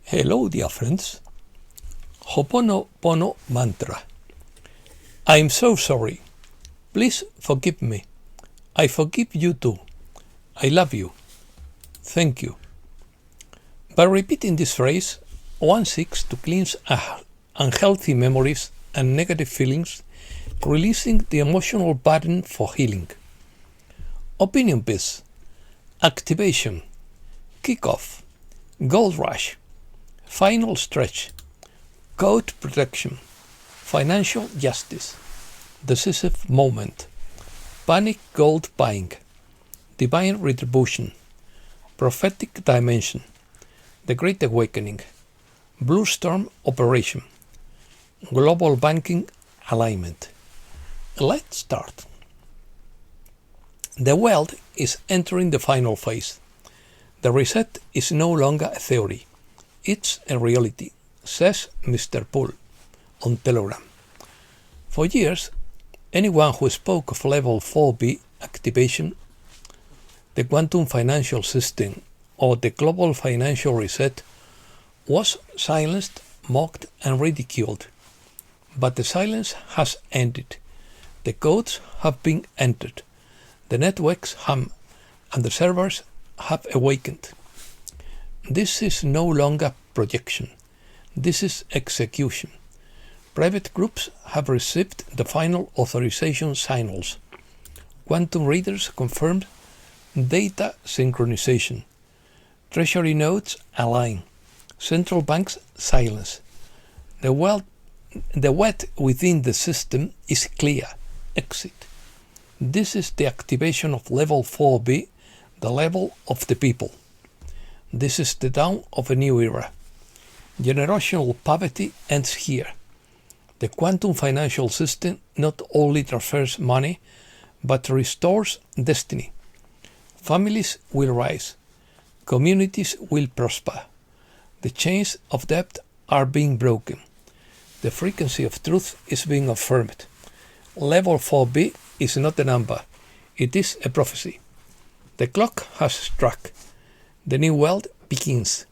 Hello, dear friends. Ho'oponopono mantra. I'm so sorry. Please forgive me. I forgive you too. I love you. Thank you. By repeating this phrase, one seeks to cleanse unhealthy memories and negative feelings, releasing the emotional burden for healing. Opinion piece. Activation. Kickoff. Gold rush. Final stretch. Code protection. Financial justice. Decisive moment. Panic gold buying. Divine retribution. Prophetic dimension. The Great Awakening. Blue Storm operation. Global banking alignment. Let's start. The world is entering the final phase. The reset is no longer a theory. It's a reality, says Mr. Poole on Telegram. For years, anyone who spoke of Level 4B activation, the quantum financial system, or the global financial reset was silenced, mocked, and ridiculed. But the silence has ended. The codes have been entered. The networks hum, and the servers have awakened. This is no longer projection. This is execution. Private groups have received the final authorization signals. Quantum readers confirmed data synchronization. Treasury notes align. Central banks silence. The wet within the system is clear. Exit. This is the activation of Level 4B, the level of the people. This is the dawn of a new era. Generational poverty ends here. The quantum financial system not only transfers money, but restores destiny. Families will rise. Communities will prosper. The chains of debt are being broken. The frequency of truth is being affirmed. Level 4B is not a number. It is a prophecy. The clock has struck. The new world begins.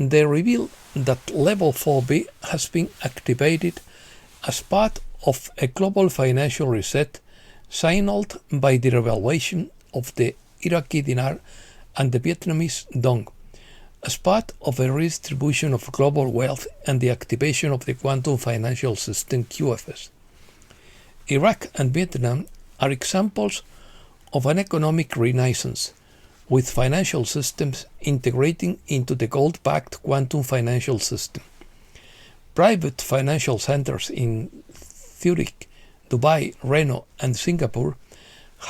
They reveal that Level 4B has been activated as part of a global financial reset signaled by the revaluation of the Iraqi dinar and the Vietnamese dong, as part of a redistribution of global wealth and the activation of the quantum financial system QFS. Iraq and Vietnam are examples of an economic renaissance, with financial systems integrating into the gold-backed quantum financial system. Private financial centers in Zurich, Dubai, Reno, and Singapore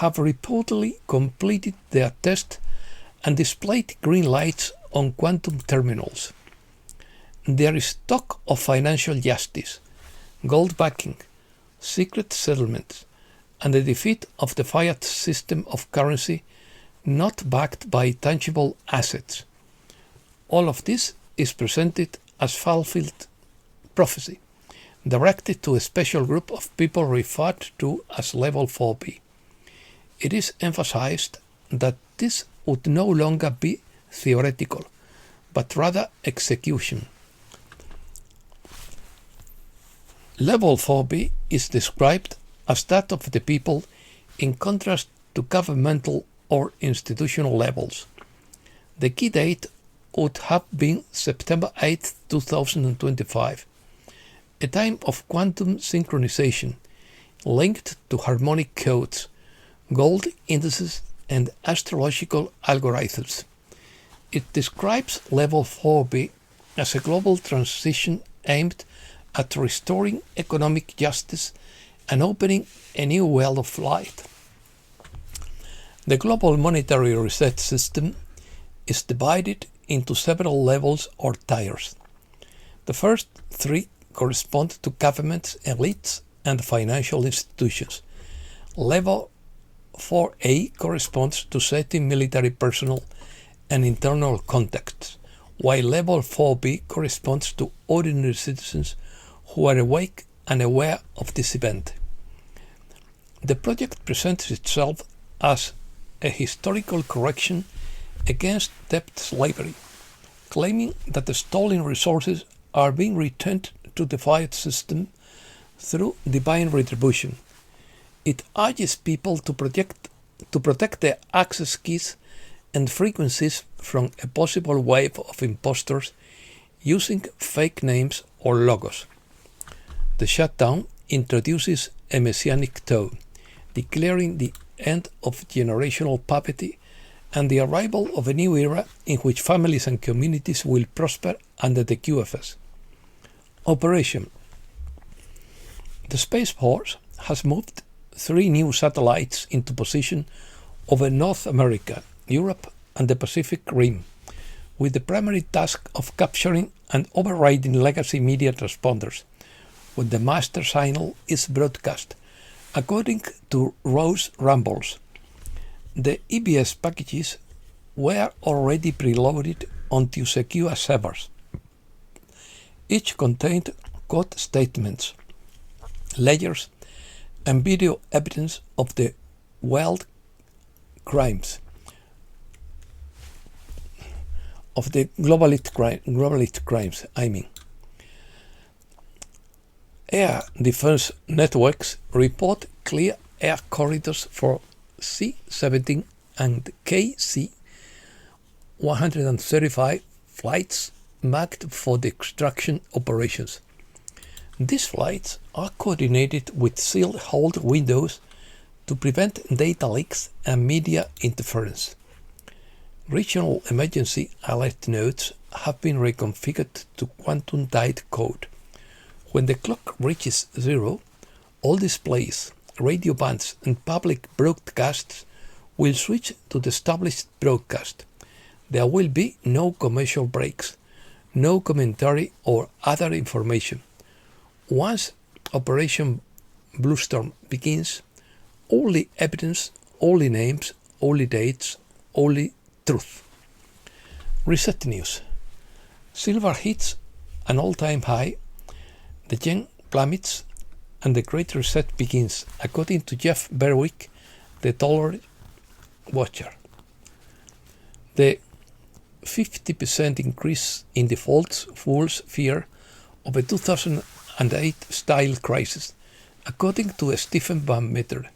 have reportedly completed their test and displayed green lights on quantum terminals. There is talk of financial justice, gold backing, secret settlements, and the defeat of the fiat system of currency not backed by tangible assets. All of this is presented as fulfilled prophecy, directed to a special group of people referred to as Level 4B. It is emphasized that this would no longer be theoretical, but rather execution. Level 4B is described as that of the people in contrast to governmental or institutional levels. The key date would have been September 8, 2025, a time of quantum synchronization linked to harmonic codes, gold indices, and astrological algorithms. It describes Level 4B as a global transition aimed at restoring economic justice and opening a new world of light. The global monetary reset system is divided into several levels or tiers. The first three correspond to governments, elites, and financial institutions. Level 4A corresponds to certain military personnel and internal contacts, while Level 4B corresponds to ordinary citizens who are awake and aware of this event. The project presents itself as a historical correction against debt slavery, claiming that the stolen resources are being returned to the fiat system through divine retribution. It urges people to protect their access keys and frequencies from a possible wave of imposters using fake names or logos. The shutdown introduces a messianic tone, declaring the end of generational poverty and the arrival of a new era in which families and communities will prosper under the QFS. Operation. The Space Force has moved 3 new satellites into position over North America, Europe, and the Pacific Rim, with the primary task of capturing and overriding legacy media transponders when the master signal is broadcast, according to Rose Rumbles. The EBS packages were already preloaded onto secure servers. Each contained code statements, layers, and video evidence of the wild crimes of the globalist crimes. Air defense networks report clear air corridors for C-17 and KC-135 flights marked for the extraction operations. These flights are coordinated with sealed hold windows to prevent data leaks and media interference. Regional emergency alert nodes have been reconfigured to quantum-tight code. When the clock reaches 0, all displays, radio bands, and public broadcasts will switch to the established broadcast. There will be no commercial breaks, no commentary or other information. Once Operation Bluestorm begins, only evidence, only names, only dates, only truth. Reset news. Silver hits an all-time high, the yen plummets, and the Great Reset begins, according to Jeff Berwick, the dollar watcher. The 50% increase in defaults fuels fear of a 2008 style crisis, according to Stephen Van Meter.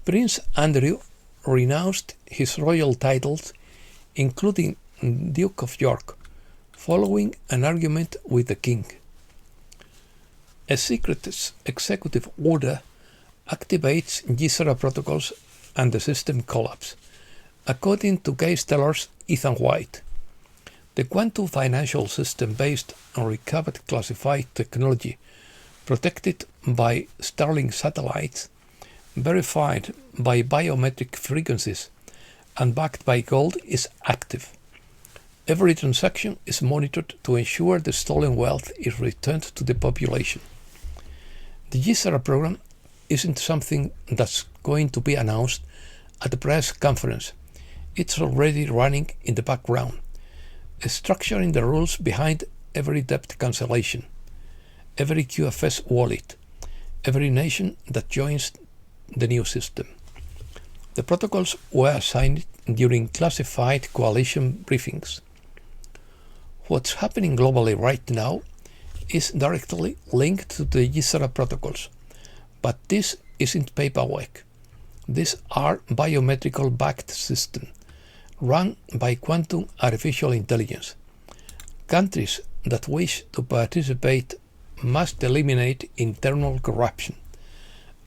Prince Andrew renounced his royal titles, including Duke of York, following an argument with the king. A secret executive order activates GSRA protocols and the system collapse, according to Stellar's Ethan White. The quantum financial system based on recovered classified technology, protected by Starlink satellites, verified by biometric frequencies, and backed by gold is active. Every transaction is monitored to ensure the stolen wealth is returned to the population. The GSRA program isn't something that's going to be announced at the press conference. It's already running in the background, structuring the rules behind every debt cancellation, every QFS wallet, every nation that joins the new system. The protocols were signed during classified coalition briefings. What's happening globally right now is directly linked to the GSRA protocols, but this isn't paperwork. These are biometrical backed systems run by quantum artificial intelligence. Countries that wish to participate must eliminate internal corruption,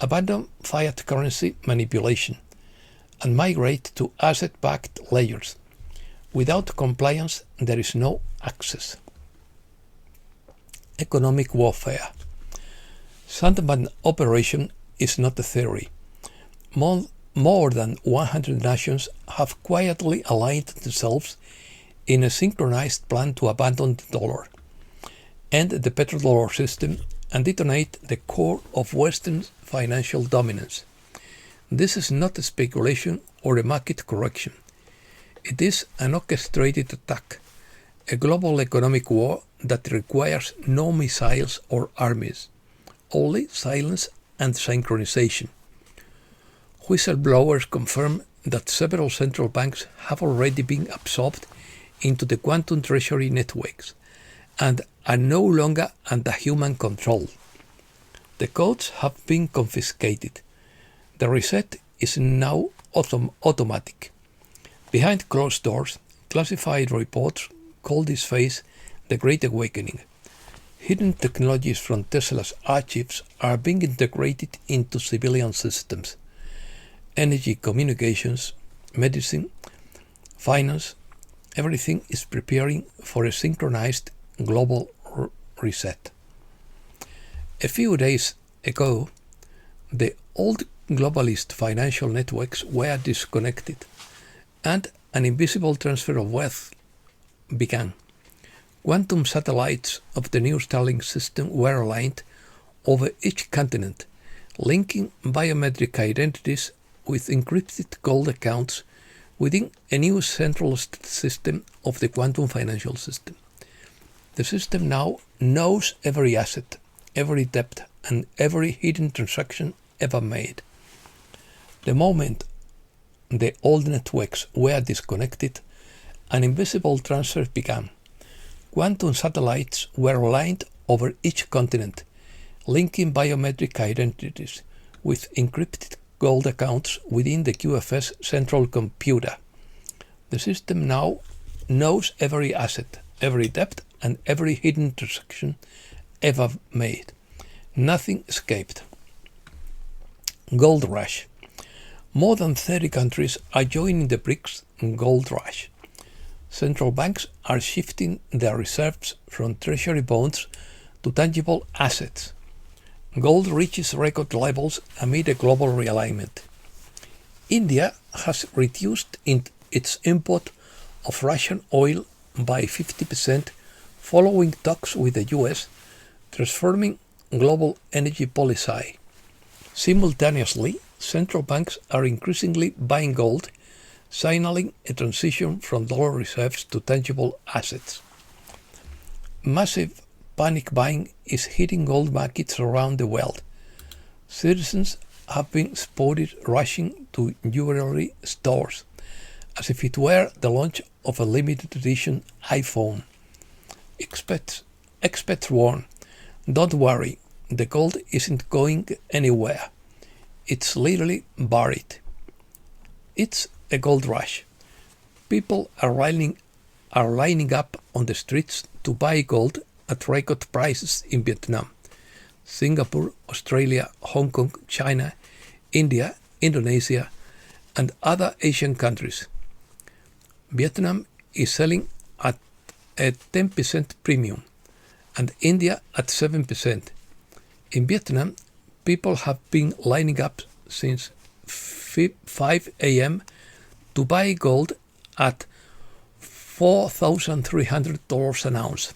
abandon fiat currency manipulation, and migrate to asset-backed layers. Without compliance, there is no access. Economic warfare. Sandman operation is not a theory. More than 100 nations have quietly aligned themselves in a synchronized plan to abandon the dollar, end the petrodollar system, and detonate the core of Western financial dominance. This is not a speculation or a market correction. It is an orchestrated attack, a global economic war that requires no missiles or armies, only silence and synchronization. Whistleblowers confirm that several central banks have already been absorbed into the quantum treasury networks and are no longer under human control. The codes have been confiscated. The reset is now automatic. Behind closed doors, classified reports call this phase the Great Awakening. Hidden technologies from Tesla's archives are being integrated into civilian systems. Energy, communications, medicine, finance, everything is preparing for a synchronized global reset. A few days ago, the old globalist financial networks were disconnected, and an invisible transfer of wealth began. Quantum satellites of the new Starlink system were aligned over each continent, linking biometric identities with encrypted gold accounts within a new central system of the quantum financial system. The system now knows every asset, every debt, and every hidden transaction ever made. The moment the old networks were disconnected, an invisible transfer began. Quantum satellites were aligned over each continent, linking biometric identities with encrypted gold accounts within the QFS central computer. The system now knows every asset, every debt, and every hidden transaction ever made. Nothing escaped. Gold rush. More than 30 countries are joining the BRICS gold rush. Central banks are shifting their reserves from treasury bonds to tangible assets. Gold reaches record levels amid a global realignment. India has reduced its import of Russian oil by 50% following talks with the US, transforming global energy policy. Simultaneously, central banks are increasingly buying gold, signaling a transition from dollar reserves to tangible assets. Massive panic buying is hitting gold markets around the world. Citizens have been spotted rushing to jewelry stores as if it were the launch of a limited edition iPhone. Experts warn, don't worry, the gold isn't going anywhere. It's literally buried. It's a gold rush. People are lining up on the streets to buy gold at record prices in Vietnam, Singapore, Australia, Hong Kong, China, India, Indonesia, and other Asian countries. Vietnam is selling at a 10% premium and India at 7%. In Vietnam, people have been lining up since 5 a.m. to buy gold at $4,300 an ounce.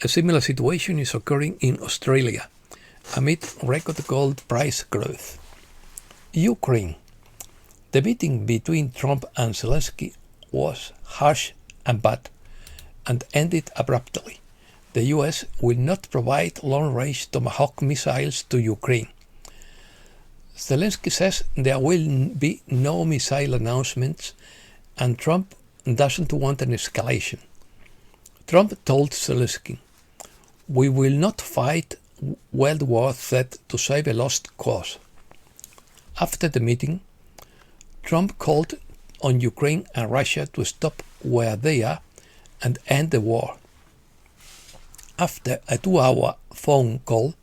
A similar situation is occurring in Australia amid record gold price growth. Ukraine. The meeting between Trump and Zelensky was harsh and bad and ended abruptly. The US will not provide long-range Tomahawk missiles to Ukraine. Zelensky says there will be no missile announcements and Trump doesn't want an escalation. Trump told Zelensky, "We will not fight World War Z to save a lost cause." After the meeting, Trump called on Ukraine and Russia to stop where they are and end the war. After a 2-hour phone call,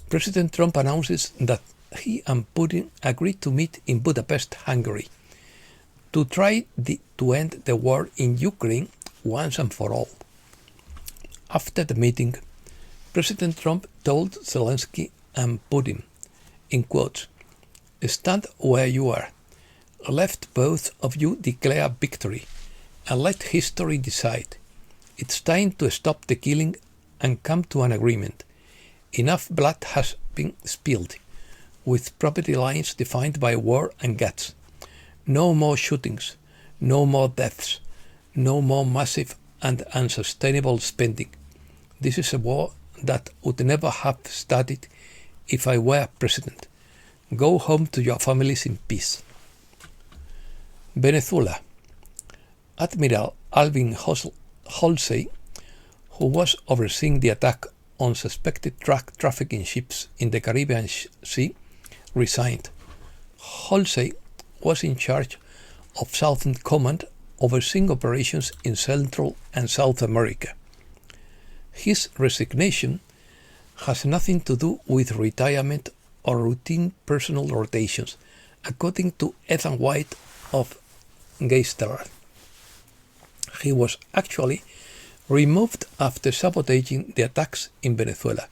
President Trump announces that he and Putin agreed to meet in Budapest, Hungary, to try to end the war in Ukraine once and for all. After the meeting, President Trump told Zelensky and Putin, in quotes, "Stand where you are. Let both of you declare victory and let history decide. It's time to stop the killing and come to an agreement. Enough blood has been spilled, with property lines defined by war and guts. No more shootings, no more deaths, no more massive and unsustainable spending. This is a war that would never have started if I were president. Go home to your families in peace." Venezuela. Admiral Alvin Halsey, who was overseeing the attack on suspected drug trafficking ships in the Caribbean Sea, resigned. Halsey was in charge of Southern Command, overseeing operations in Central and South America. His resignation has nothing to do with retirement or routine personal rotations, according to Ethan White of Geisteller. He was actually removed after sabotaging the attacks in Venezuela.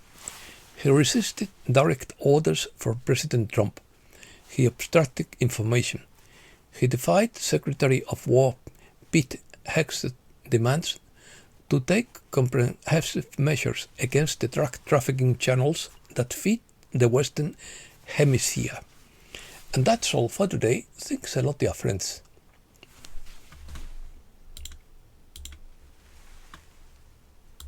He resisted direct orders from President Trump. He obstructed information. He defied Secretary of War Pete Hegseth's demands to take comprehensive measures against the drug trafficking channels that feed the Western Hemisphere. And that's all for today. Thanks a lot, dear friends.